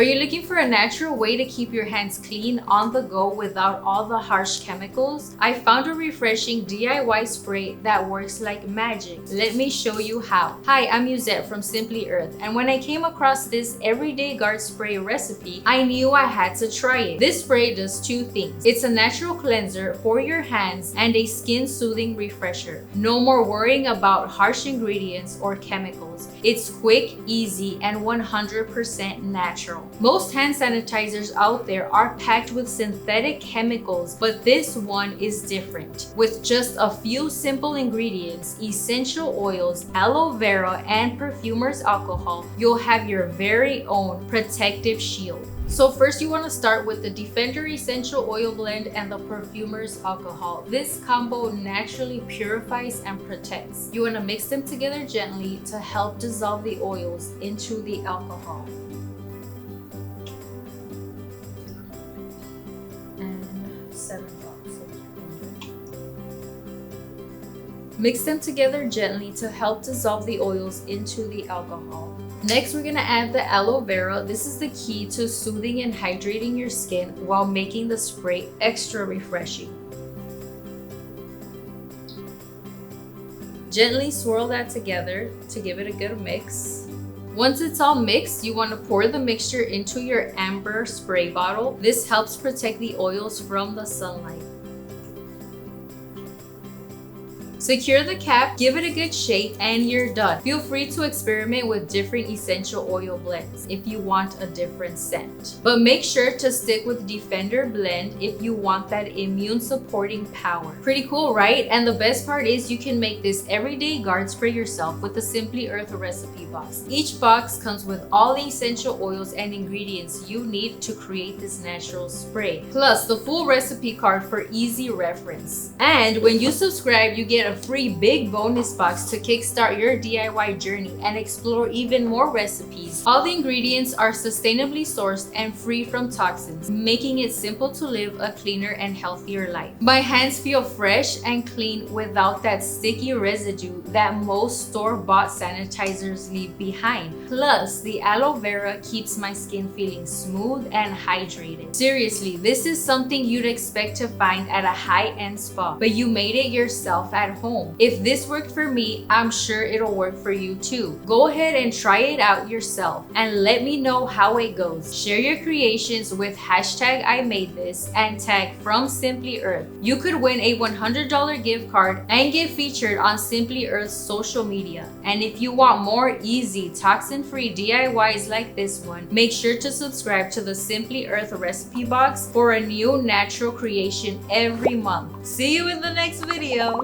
Are you looking for a natural way to keep your hands clean on the go without all the harsh chemicals? I found a refreshing DIY spray that works like magic. Let me show you how. Hi, I'm Yuzette from Simply Earth, and when I came across this everyday guard spray recipe, I knew I had to try it. This spray does two things. It's a natural cleanser for your hands and a skin soothing refresher. No more worrying about harsh ingredients or chemicals. It's quick, easy, and 100% natural. Most hand sanitizers out there are packed with synthetic chemicals, but this one is different. With just a few simple ingredients, essential oils, aloe vera, and perfumer's alcohol, you'll have your very own protective shield. So first you want to start with the Defender Essential Oil Blend and the Perfumer's Alcohol. This combo naturally purifies and protects. You want to mix them together gently to help dissolve the oils into the alcohol. And 7 drops of Defender. Mix them together gently to help dissolve the oils into the alcohol. Next, we're gonna add the aloe vera. This is the key to soothing and hydrating your skin while making the spray extra refreshing. Gently swirl that together to give it a good mix. Once it's all mixed, you want to pour the mixture into your amber spray bottle. This helps protect the oils from the sunlight. Secure the cap, give it a good shake, and you're done. Feel free to experiment with different essential oil blends if you want a different scent. But make sure to stick with Defender blend if you want that immune supporting power. Pretty cool, right? And the best part is you can make this everyday guard spray yourself with the Simply Earth recipe box. Each box comes with all the essential oils and ingredients you need to create this natural spray, plus the full recipe card for easy reference. And when you subscribe, you get a free big bonus box to kickstart your DIY journey and explore even more recipes. All the ingredients are sustainably sourced and free from toxins, making it simple to live a cleaner and healthier life. My hands feel fresh and clean without that sticky residue that most store-bought sanitizers leave behind. Plus, the aloe vera keeps my skin feeling smooth and hydrated. Seriously, this is something you'd expect to find at a high-end spa, but you made it yourself at home. If this worked for me, I'm sure it'll work for you too. Go ahead and try it out yourself and let me know how it goes. Share your creations with hashtag I made this and tag from Simply Earth. You could win a $100 gift card and get featured on Simply Earth's social media. And if you want more easy, toxin-free DIYs like this one, make sure to subscribe to the Simply Earth recipe box for a new natural creation every month. See you in the next video.